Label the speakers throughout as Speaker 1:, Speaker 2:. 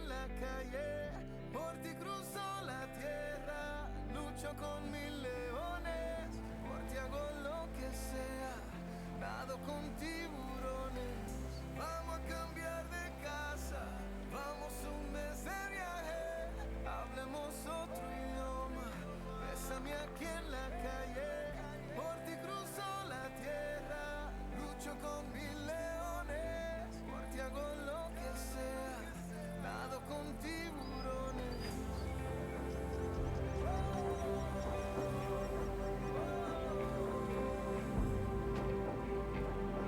Speaker 1: en la calle, por ti cruzo la tierra, lucho con 1000 leones, por ti hago lo que sea, nado con tiburones. Vamos a cambiar de casa, vamos un mes de viaje, hablemos otro idioma, bésame aquí en la calle, por ti cruzo la tierra, lucho con 1000 leones, por ti hago lo que sea, nado con tiburones.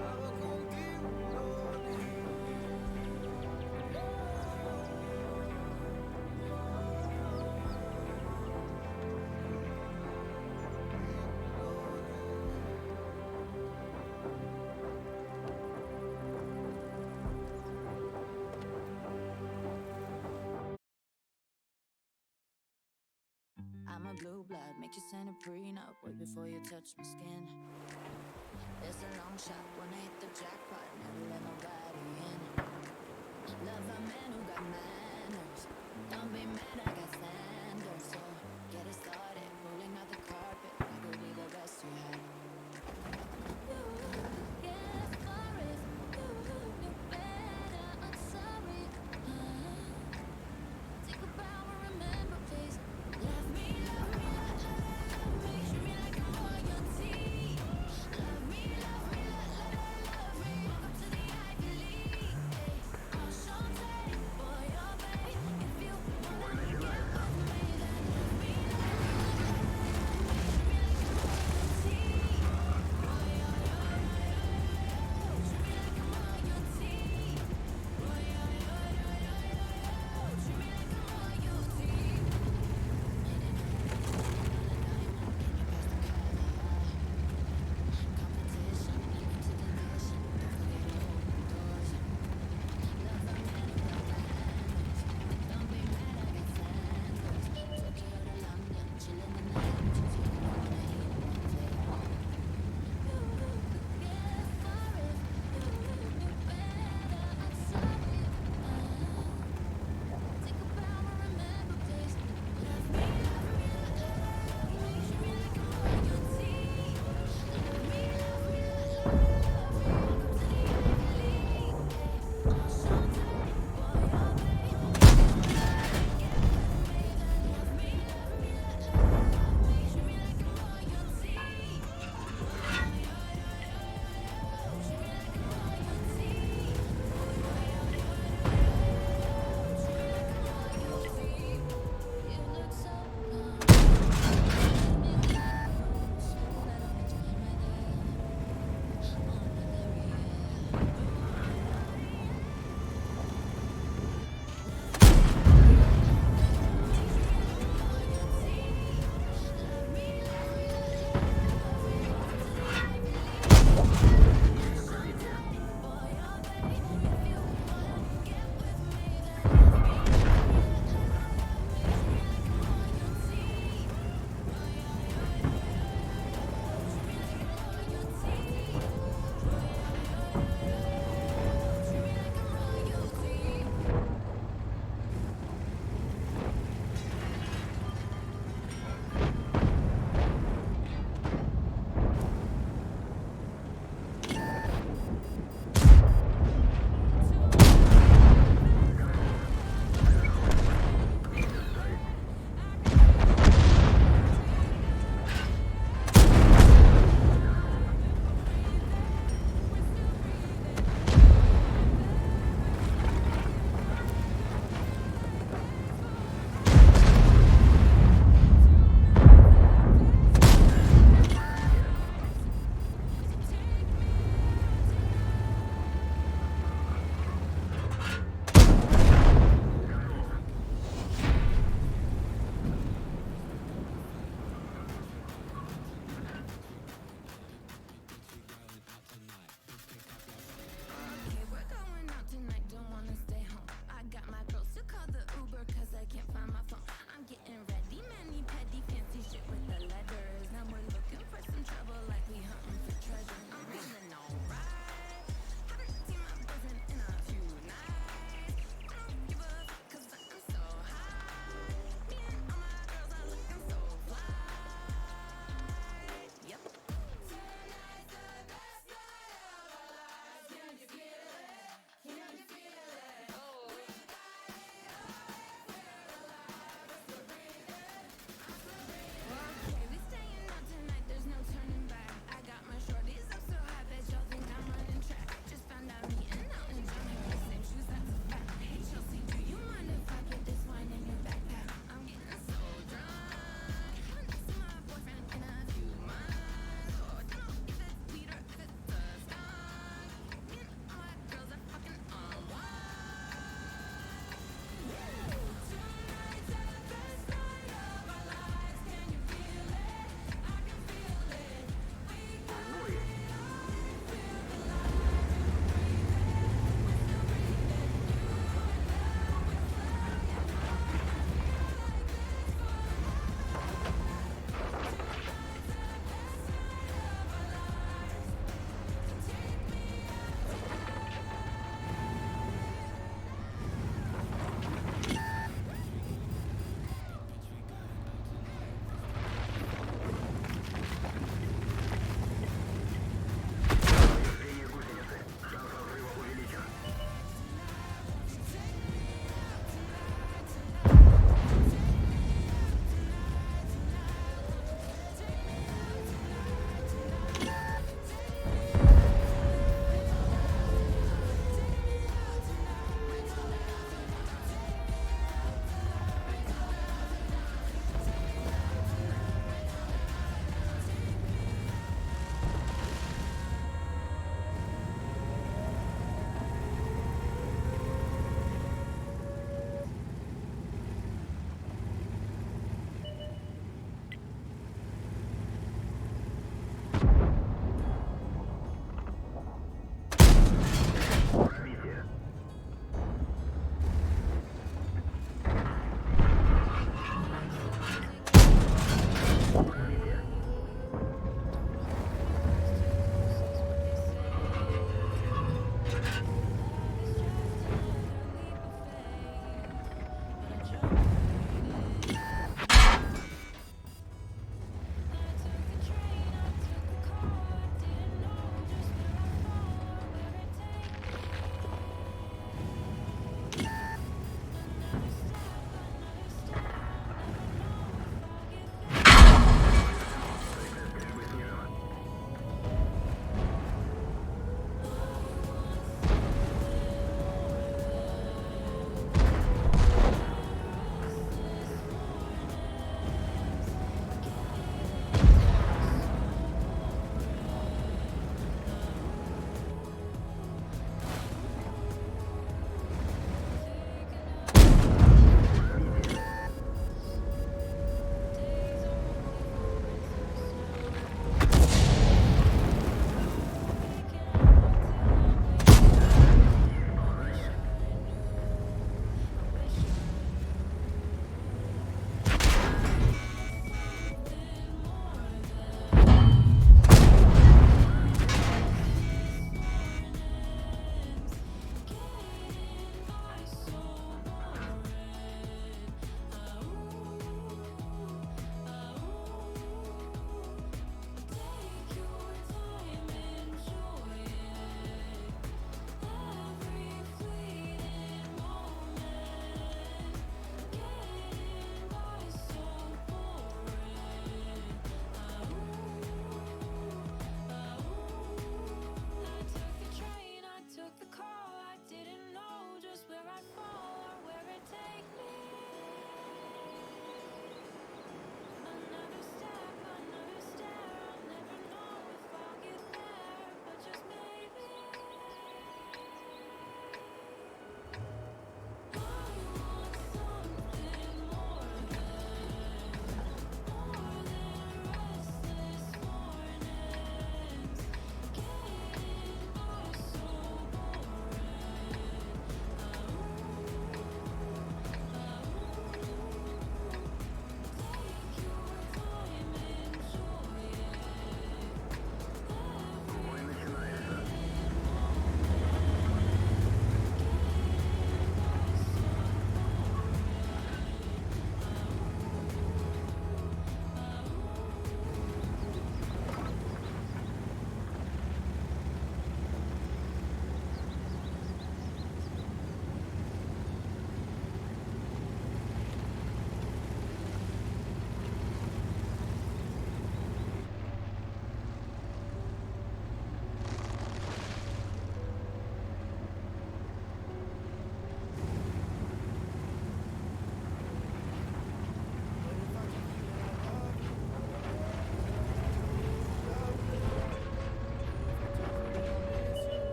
Speaker 1: Nado con tiburones.
Speaker 2: I'm a blue blood, make you sign a prenup way before you touch my skin. It's a long shot, wanna hit the jackpot, never let nobody in. Love a man who got manners, don't be mad, I got standards. So get it started, rolling out the carpet, I could be the best you had. Yes, for if you knew better, I'm sorry. Take a bow and remember, please. Love me, love me, love me. Treat me like I'm royalty. Love me, love me, love me. Welcome to the Ivy League. Enchanté,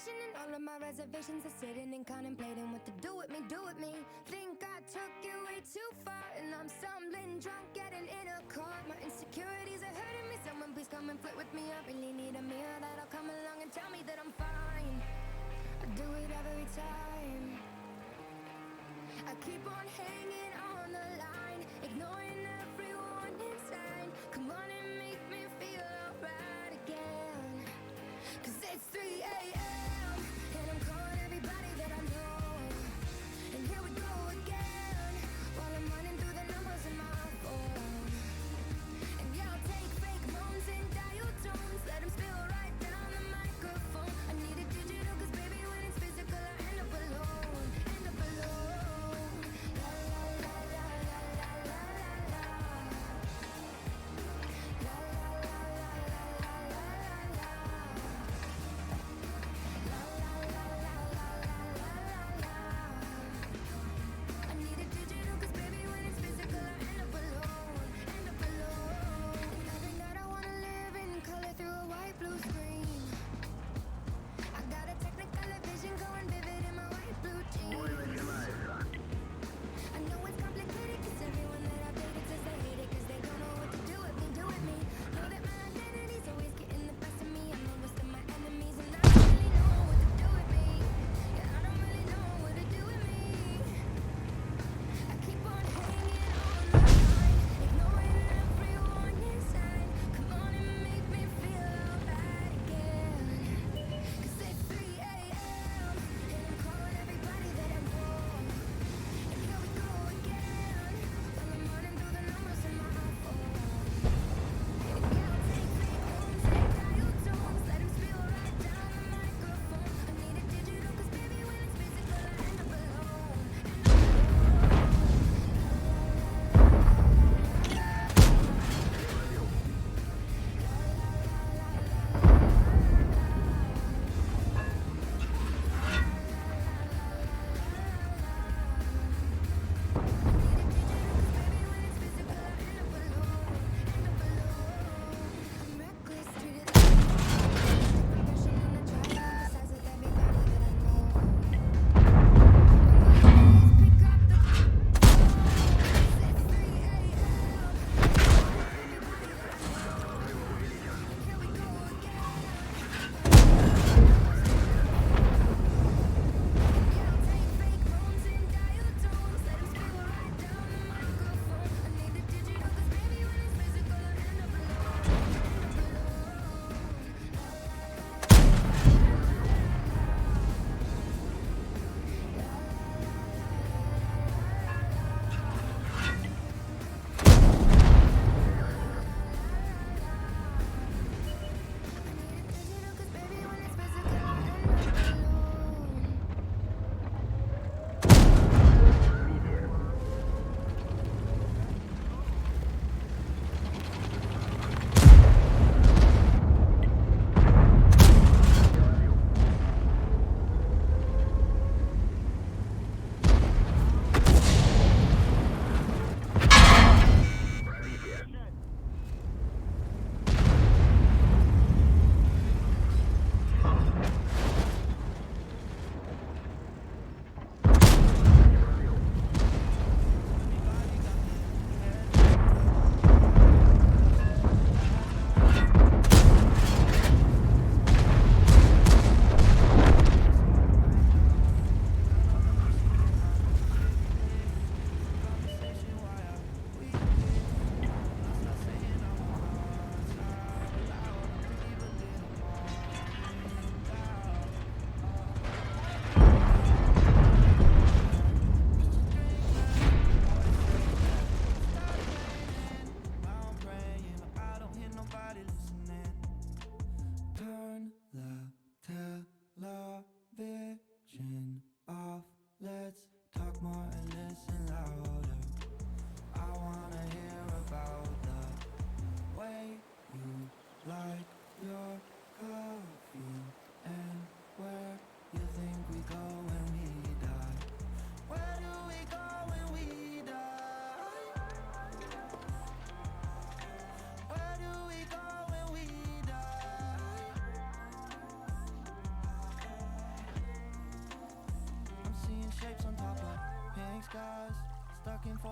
Speaker 3: destination, and all of my reservations are sitting and contemplating what to do with me, do with me. Think I took you way too far, and I'm stumbling drunk, getting in a car. My insecurities are hurting me. Someone please come and flirt with me. I really need a mirror that'll come along and tell me that I'm fine. I do it every time. I keep on hanging on the line, ignoring every warning sign. Come on and make me feel alright again. 'Cause it's 3 a.m. and I'm calling everybody that I know. And here we go again, while I'm running through the numbers in my phone. And yeah, I'll take fake moans and dial tones, let them spill right down the microphone. I need it digital, 'cause baby, when it's physical, I end up alone, end up alone. La la la la la la.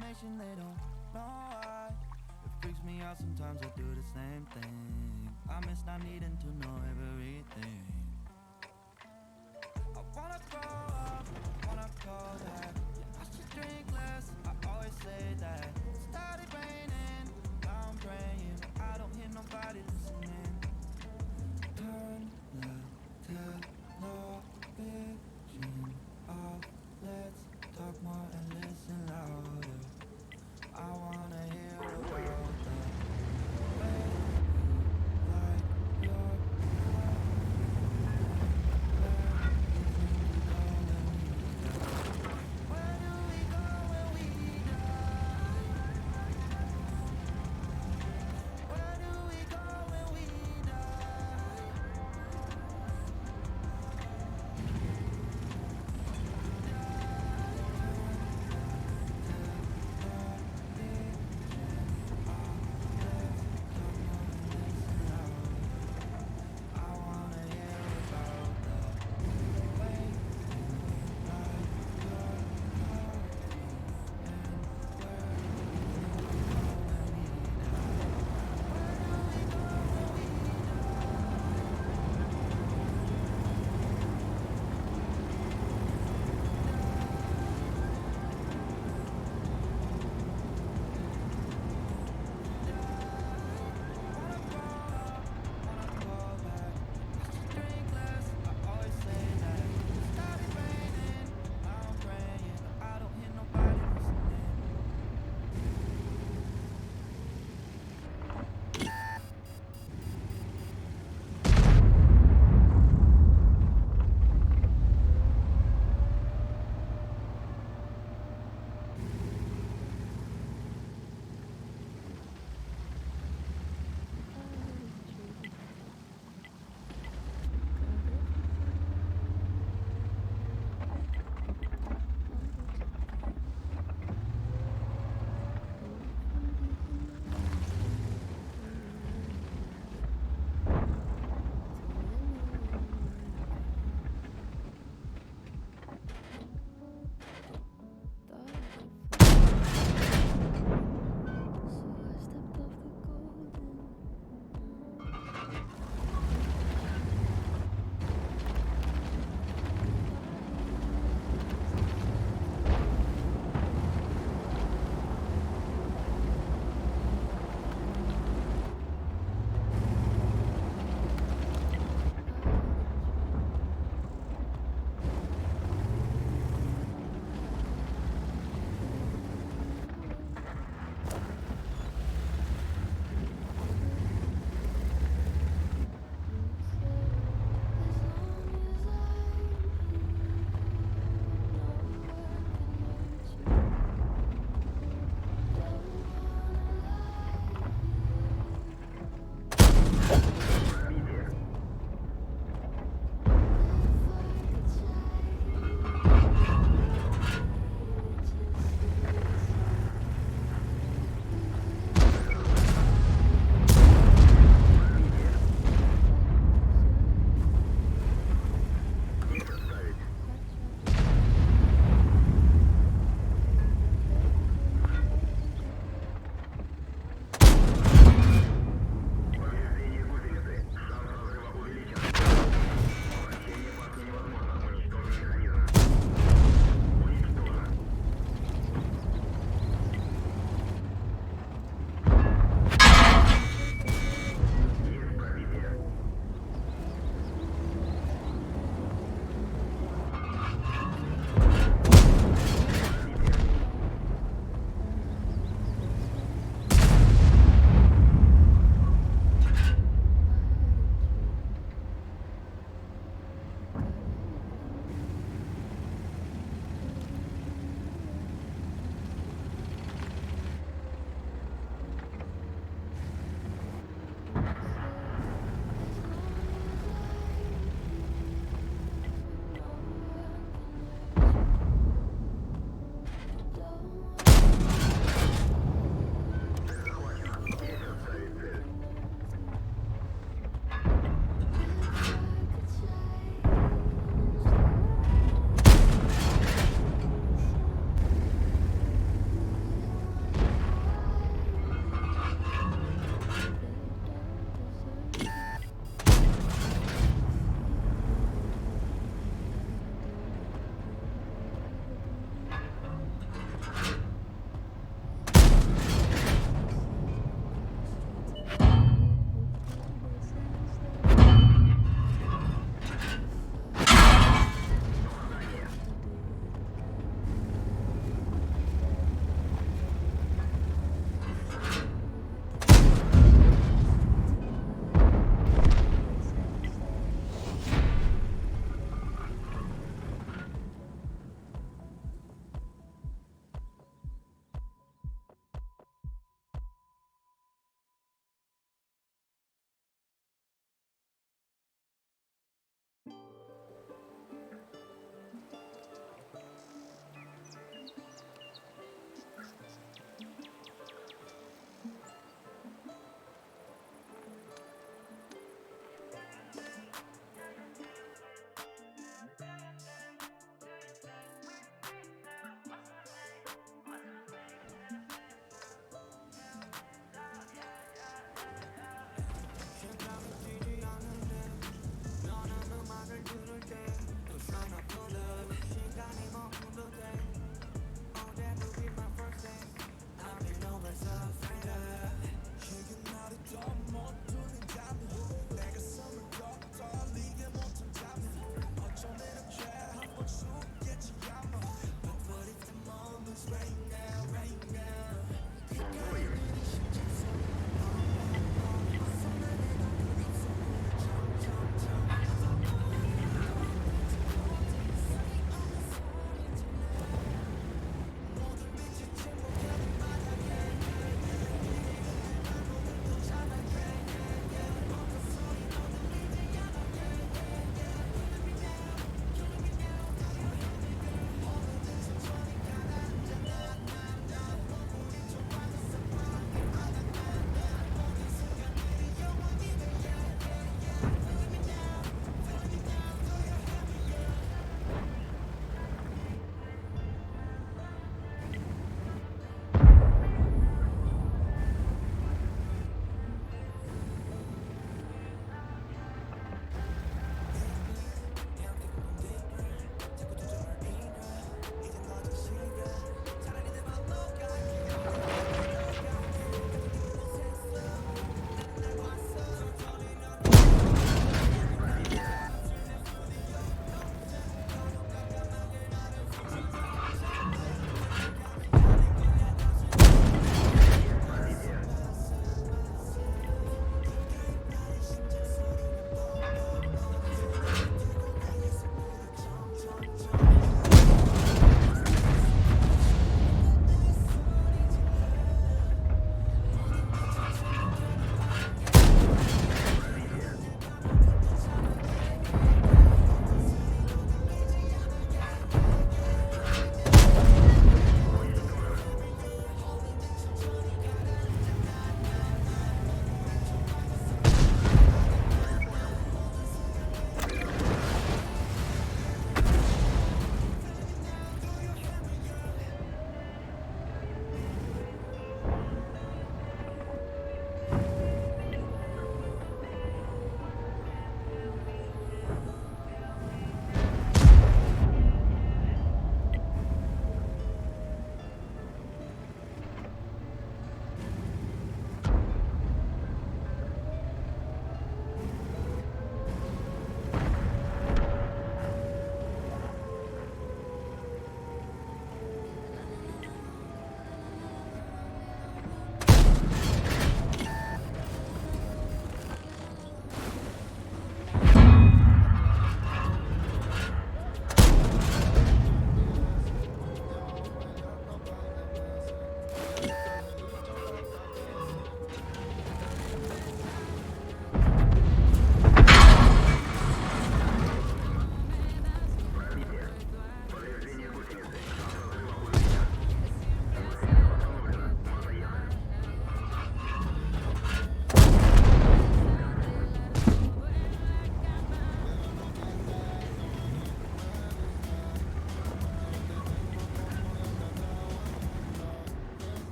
Speaker 1: explanation, they don't know why. It freaks me out sometimes, I do the same thing. I miss not needing to know everything. I wanna grow up, wanna go back. I should drink less, I always say that. It started raining, now I'm praying, but I don't hear nobody listening. Turn the television off, let's talk more and listen louder. I wanna hear about the way you like your where do we go when we die?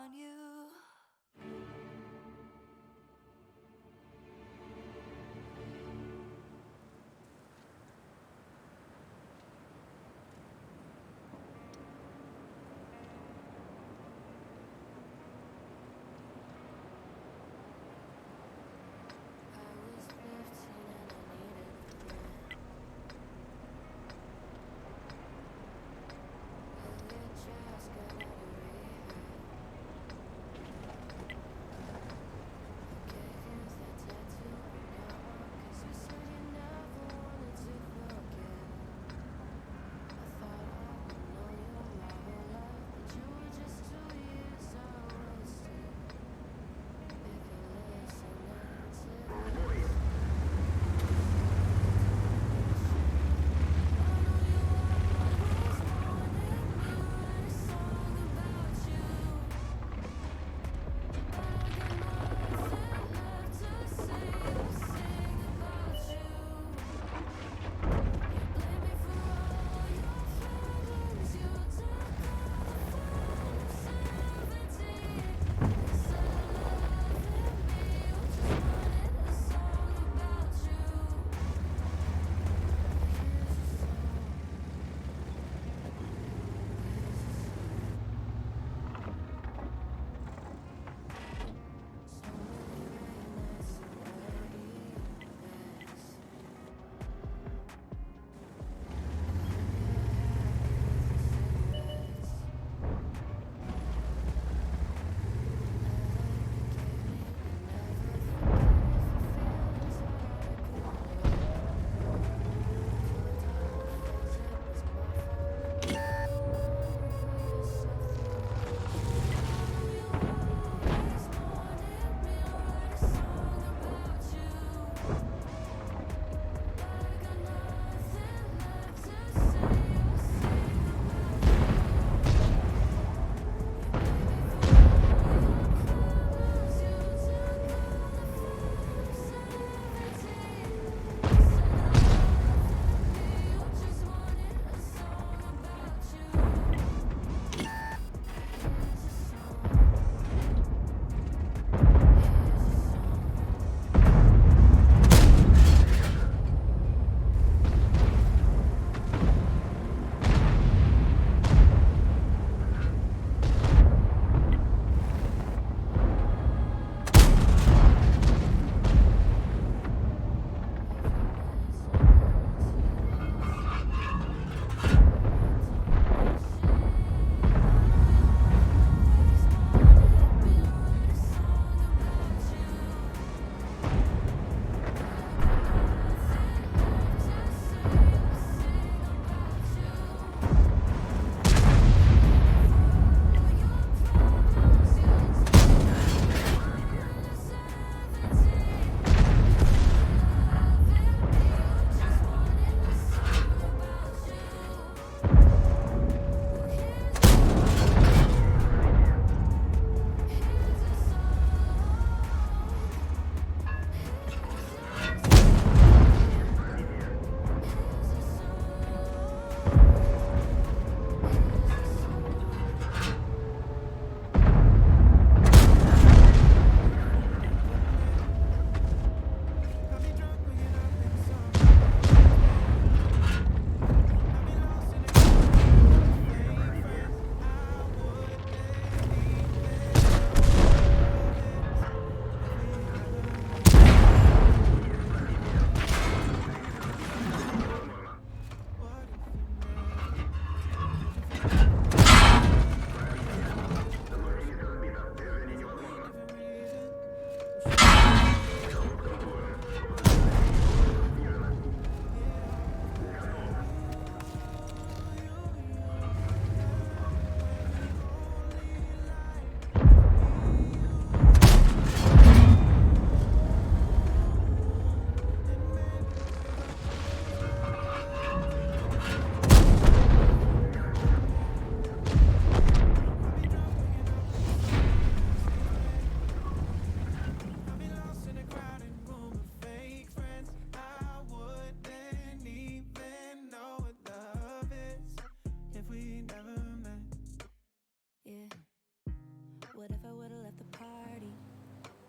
Speaker 2: on you. I was 15 and I needed a friend. Well, you just got out of rehab.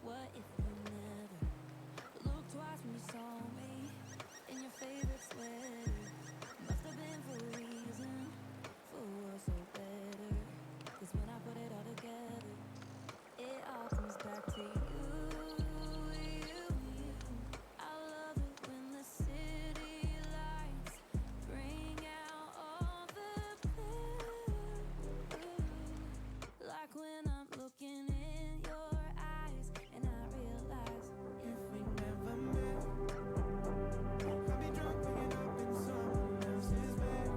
Speaker 2: What if you never looked twice when you saw me in your favorite sweater? Must have been for a reason, for worse or better. 'Cause when I put it all together, it all comes back to you. I love it when the city lights bring out all the blue. Like when I'm looking in your eyes and I realize
Speaker 1: If we never met, I'd be drunk waking up in someone else's bed.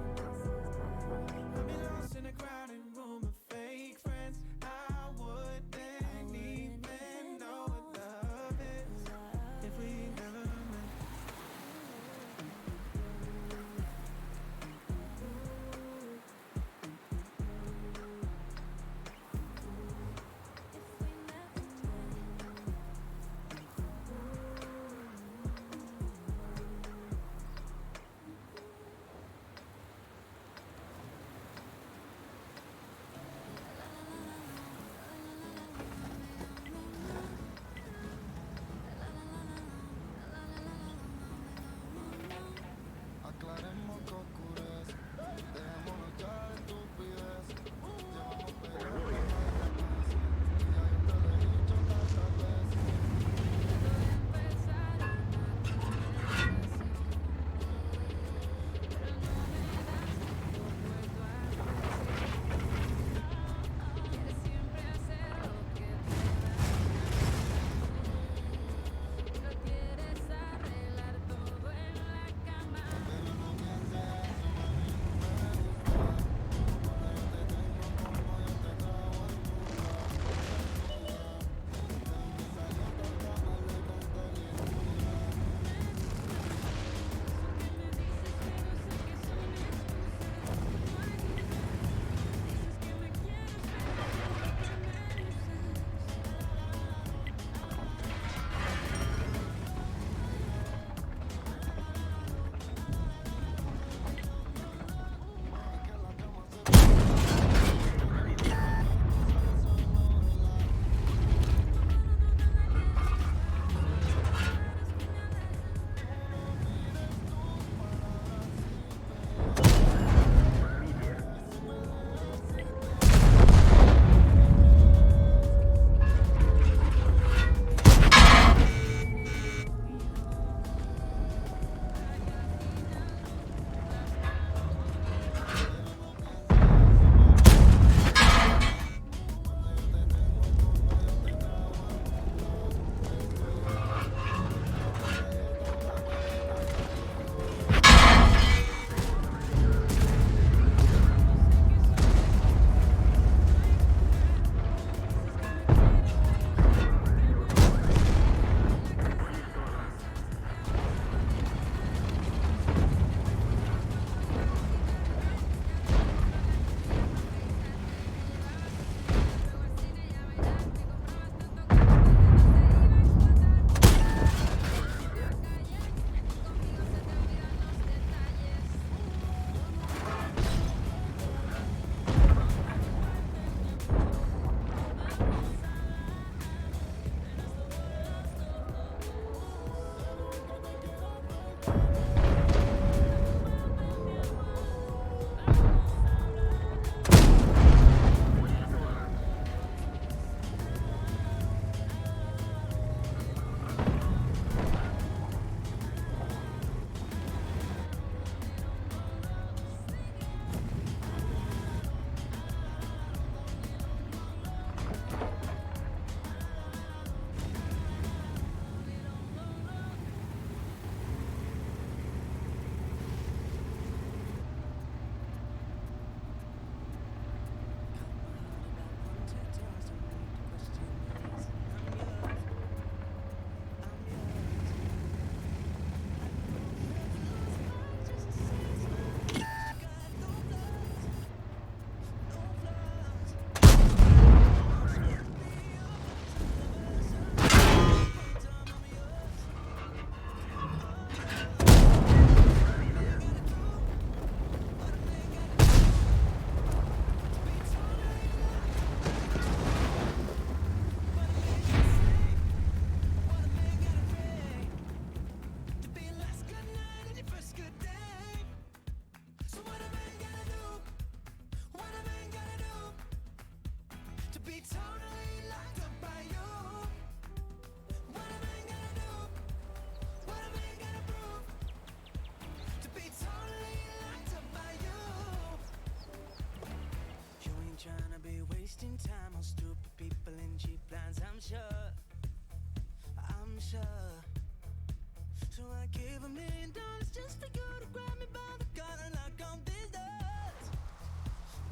Speaker 1: give $1,000,000 just for you to grab me by the collar, knock on these doors.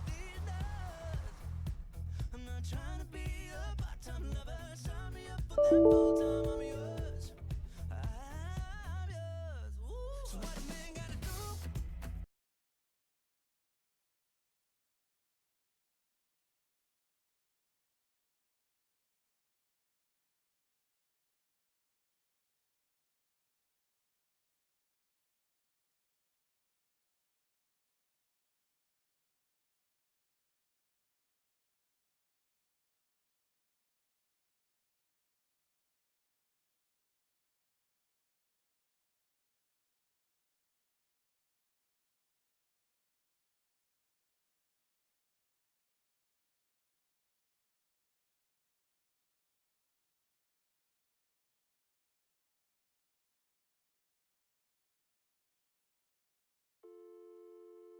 Speaker 1: These doors. I'm not trying to be a part-time lover. Sign me up for that full-time. I'm yours. I'm yours. Ooh. So what a man gotta do?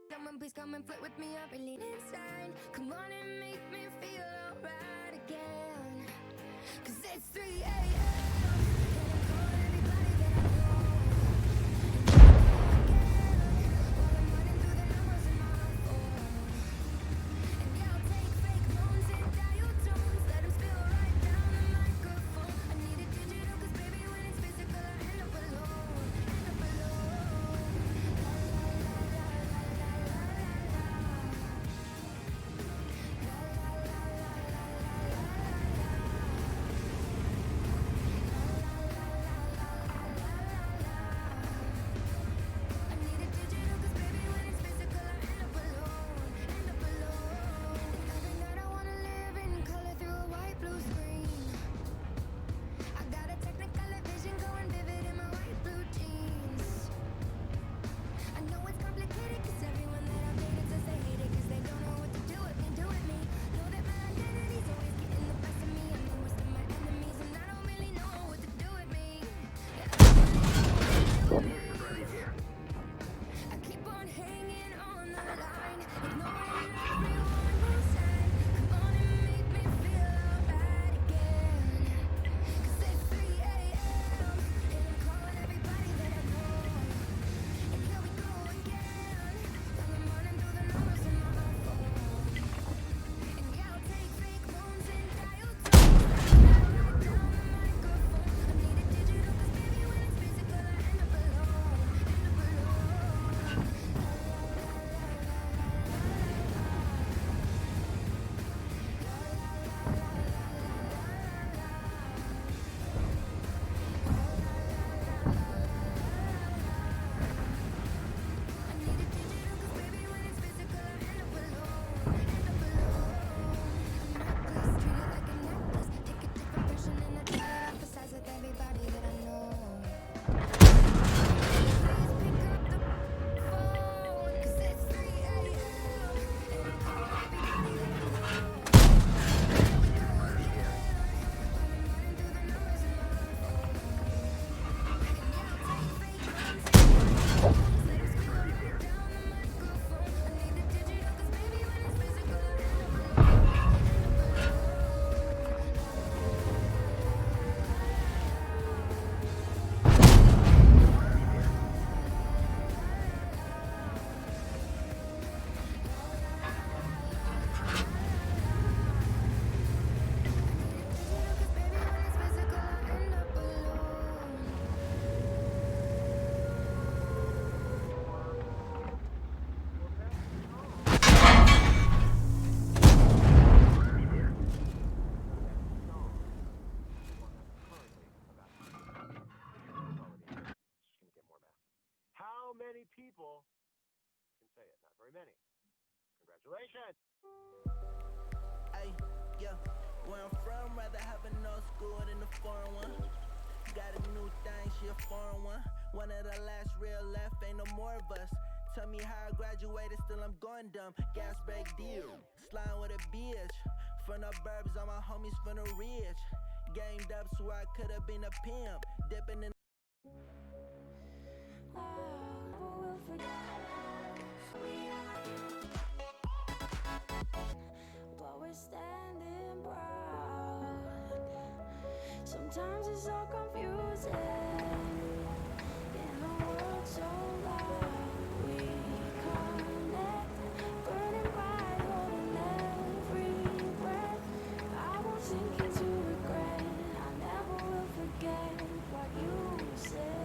Speaker 3: Someone please come and flirt with me, I'm really insane. Come on and make me feel alright again. Cause it's 3 a.m. and I'm calling everybody that I know. While I'm running through the numbers in my phone. And yeah, I'll take fake moans and dial tones. Let them spill right down the microphone. I need it digital cause baby when it's physical I end up alone. End up alone. La la la la la la la la. La la la la la la I need it digital cause baby when it's physical I end up alone. End up alone. And every night I wanna live in color through a white blue screen. I got a technicolor vision going vivid in my white blue jeans. I know it's complicated cause everyone that I've dated says they hate it cause they don't know what to do with me, do with me. Know that my identity's always getting the best of me. I'm the worst of my enemies and I don't really know what to do with me. Yeah, I don't really know what to do with me. I keep on hanging on the line, ignoring everyone who say, come on and make me feel alright again. Cause it's 3 a.m. and I'm calling everybody that I know. And here we go again, while I'm running through the numbers in my phone. And yeah, I'll take fake moans and dial tones. Let them right down the microphone. I need it digital cause baby when it's physical I end up alone. End up alone. I need it digital cause baby when it's physical I end up alone. End up alone. A necklace, treat it like a necklace. Take a different version and I try to emphasize with everybody that I know. Please pick up the phone cause it's 3 a.m. and I'm calling everybody that I know. Here we go again, while I'm running through the numbers in my phone. And yeah, I'll take fake moans and dial tones. Let 'em spill right down the microphone. I need it digital cause baby when it's physical I end up alone. End up digital cause baby when it's physical I end up alone.
Speaker 4: How many people can say it? Not very many. Congratulations.
Speaker 1: Ay, yeah. Where I'm from, rather have an old school than a foreign one. Got a new thing, she a foreign one. One of the last real left, ain't no more of us. Tell me how I graduated, still I'm going dumb. Gas brake deal, slime with a bitch. From the burbs, all my homies from the ridge. Gamed up so I could've been a pimp. Dipping in.
Speaker 3: Will forget we are, but we're standing proud. Sometimes it's so confusing. In a world so loud. We connect, burning bright, holding every breath. I won't sink into regret. I never will forget what you said.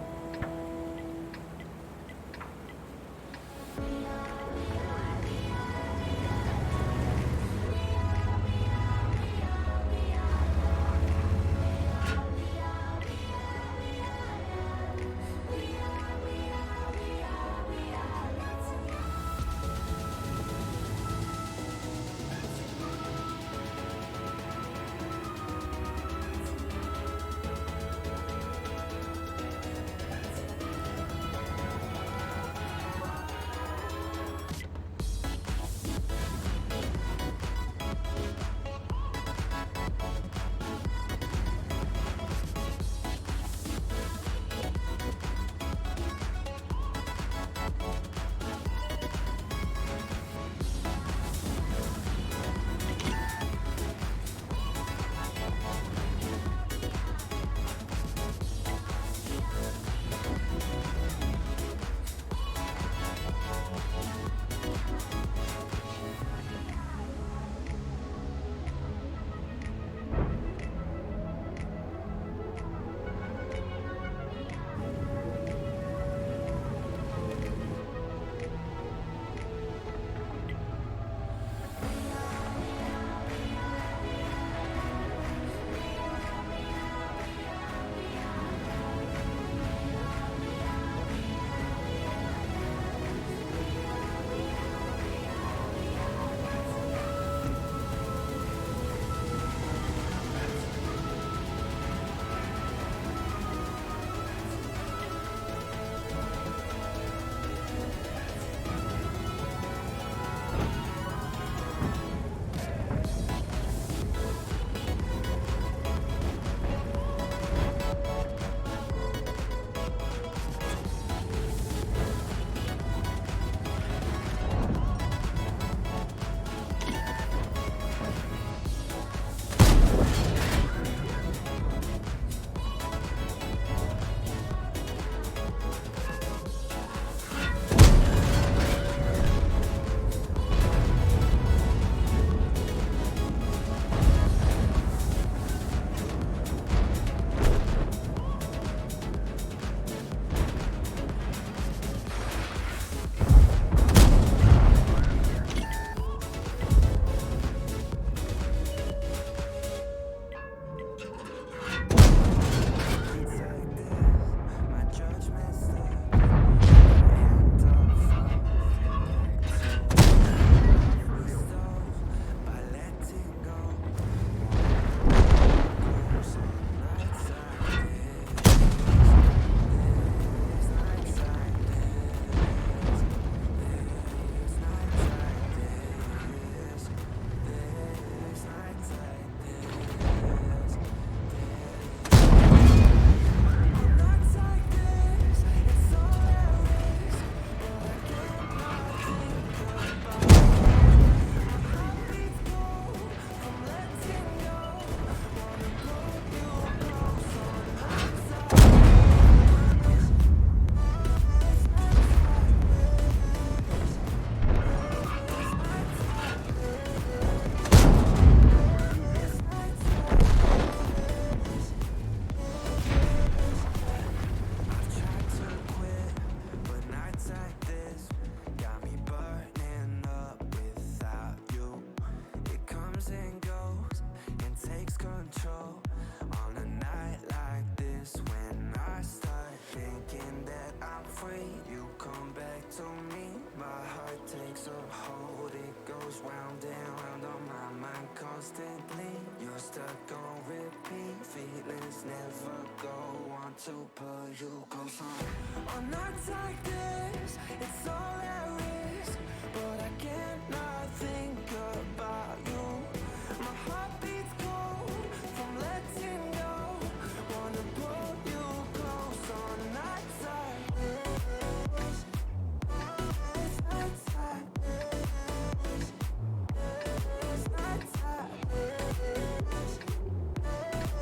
Speaker 1: constantly. You're stuck on repeat. Feelings never go. Want to pull you close on nights like this, it's all at risk, but I can't not think about you. My heart beats cold from letting go. Wanna pull you close on nights like this. It's nights like this. It's nights like this.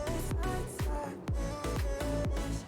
Speaker 1: It's nights like this.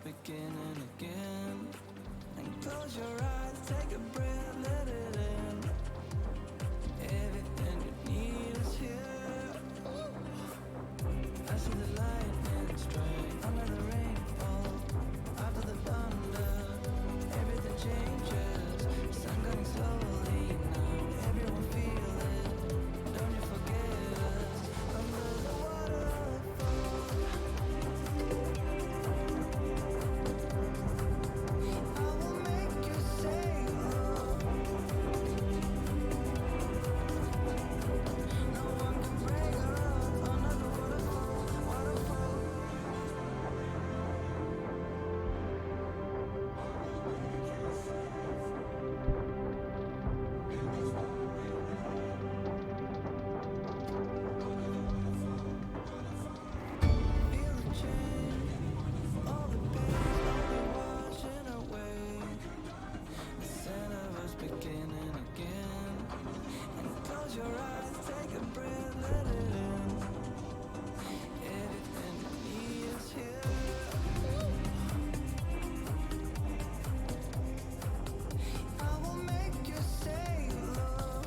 Speaker 1: beginning again. And close your eyes, take a breath, let it in. Everything you need is here. I see the lightning strike, under the rainfall, after the thunder. Everything changes, sun going slowly now. Everyone feel it, don't you forget us. Under the waterfall, I will make you sail. No one can break us. Under the waterfall, waterfall. Feel the change, all the pain slowly washing away. The scent of us beginning again. And close your eyes, take a breath, let it in. Everything you need is here. I will make you sailor.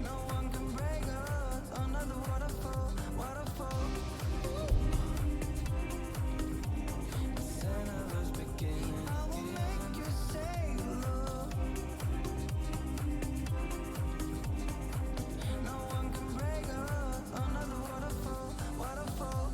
Speaker 1: No one can break us. Under the waterfall, waterfall. The scent of us beginning. I will make you sailor. No one can break us. Under the waterfall, waterfall.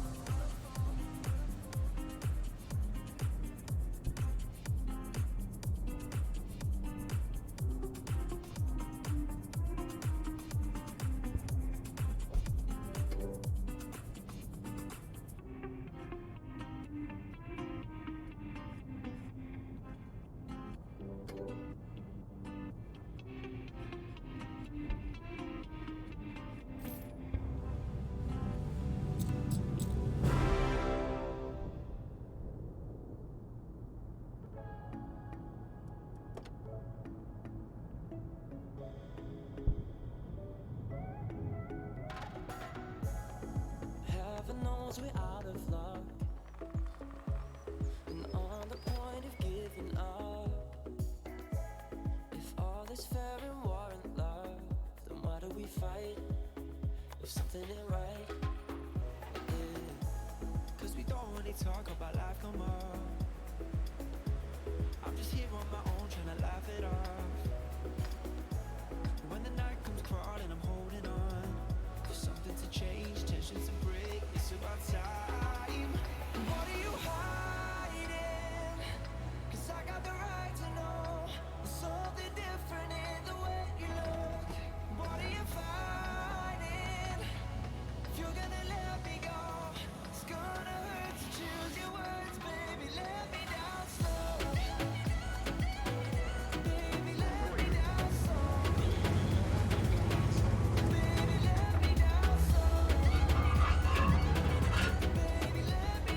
Speaker 1: Heaven knows we're out of luck and on the point of giving up. If all is fair and war and love, then why do we fight if something ain't right? Yeah. 'Cause we don't really talk about life no more. I'm just here on my own trying to laugh it off. When the night comes crawling, I'm holding on. There's something to change, tensions to break. It's about time. What are you hiding? 'Cause I got the right to know there's something different in the way you look. What are you fighting? If you're gonna let me go, it's gonna hurt to choose your words, baby. Let me down slow. Baby, let me down slow. Baby, let me down slow. Baby, let me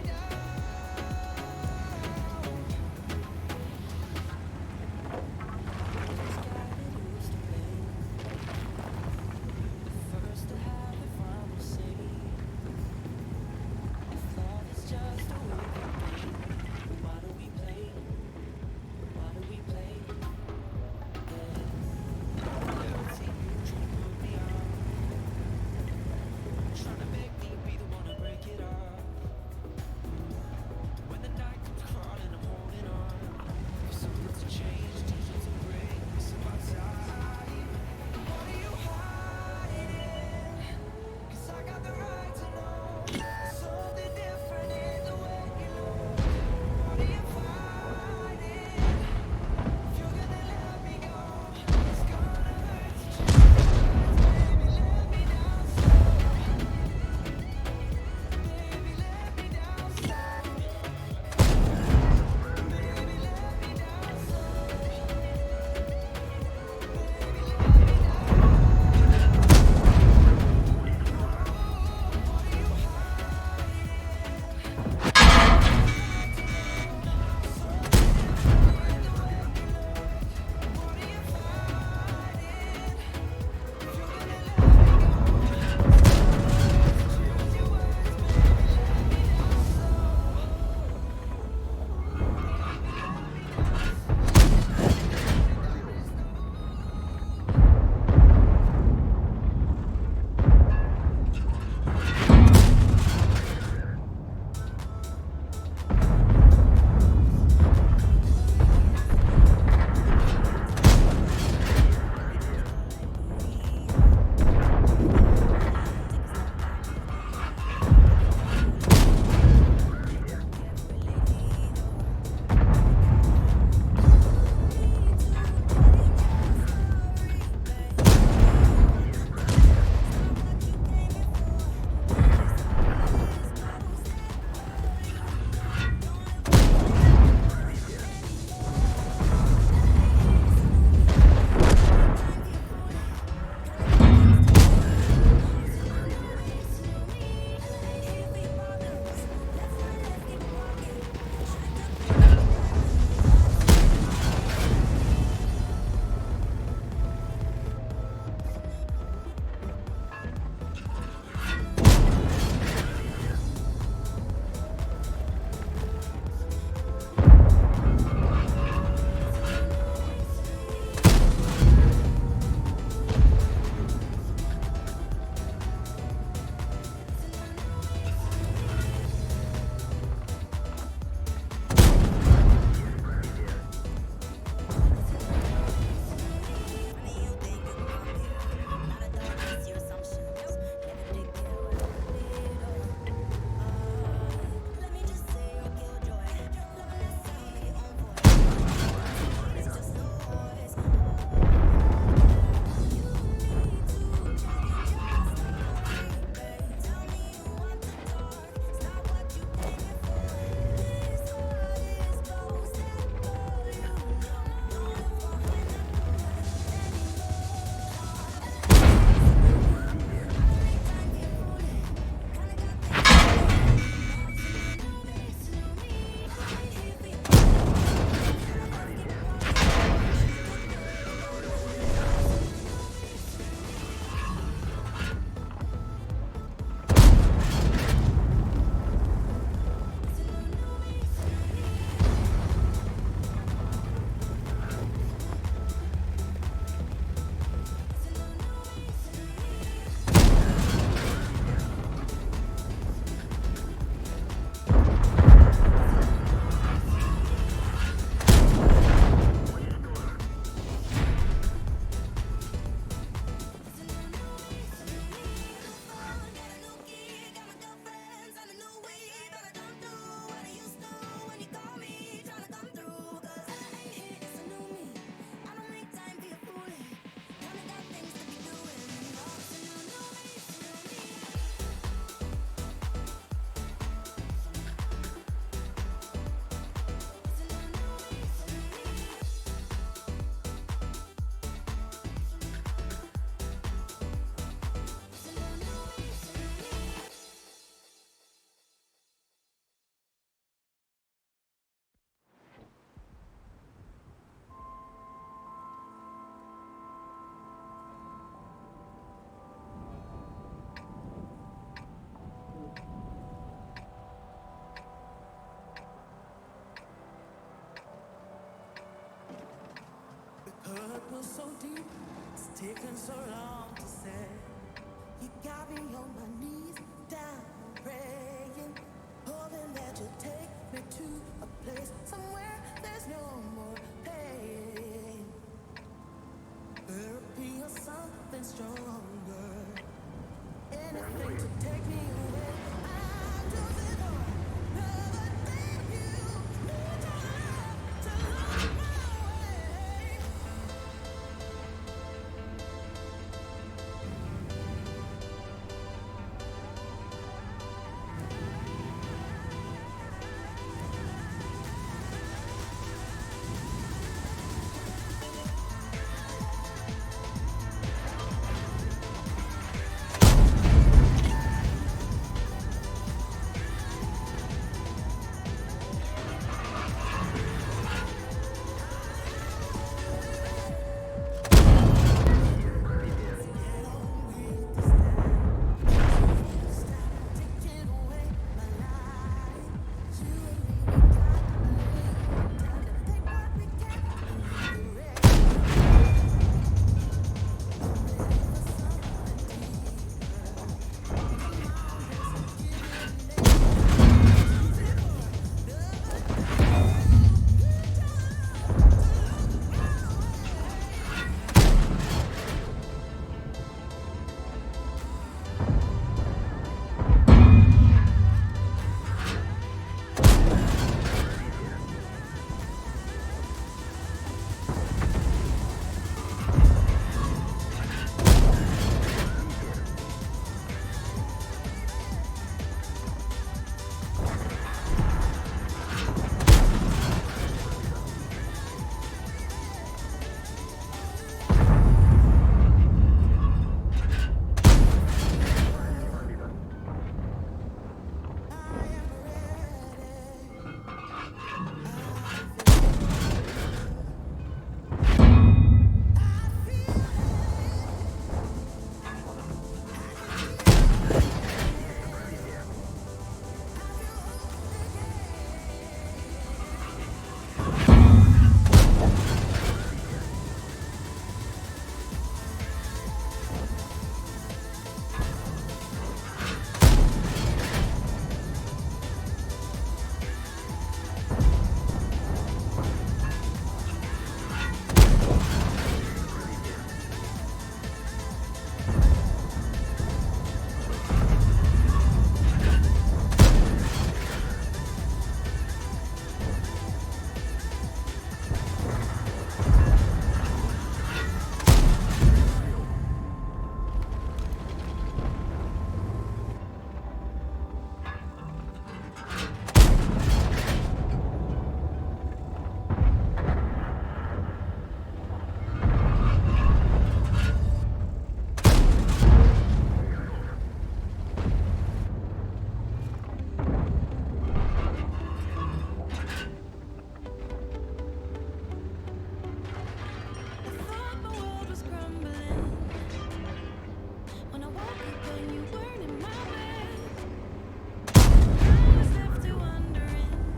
Speaker 5: purpose so deep, it's taken so long to say. You got me on my knees, down, praying, hoping that you'll take me to a place somewhere there's no more pain. Therapy or something stronger, anything to take me away. I'm choosing to never leave you. Need your love to look my way. Taking away my life. You and me, we got a little time to take what we can and leave the rest. I'm ready for something deeper. Come on, let's give it a name. Choosing for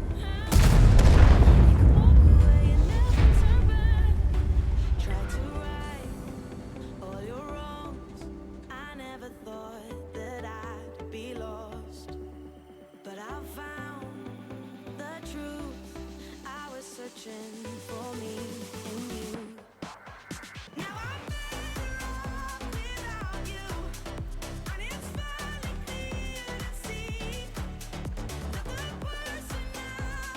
Speaker 5: never searching for me in you. Now I'm better off without you, and it's finally clear to see that the person I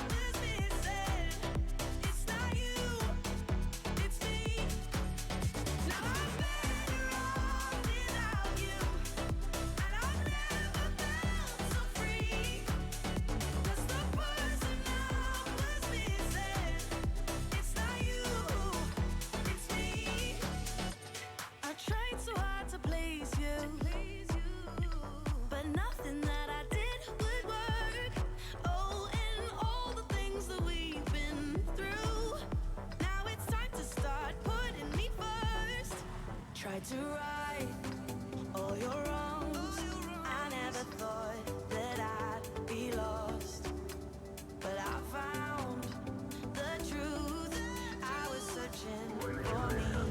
Speaker 5: was missing, it's not you, it's me. Now I'm better off without you, and I've never felt so free. 'Cause the person I was missing, it's not you, it's me. I tried so hard to please you, but nothing that I did would work. Oh, and all the things that we've been through. Now it's time to start putting me first. Tried to right all your wrongs. I never thought that I'd be lost, but I found the truth. I was searching for me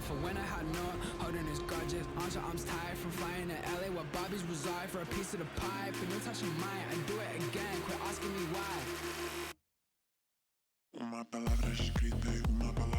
Speaker 6: for when I had no holding his grudges. Arms to arms tied from flying to LA where Bobbies reside for a piece of the pie. But no touching mine, and do it again, quit asking me why.
Speaker 7: Uma palavra escrita e uma palavra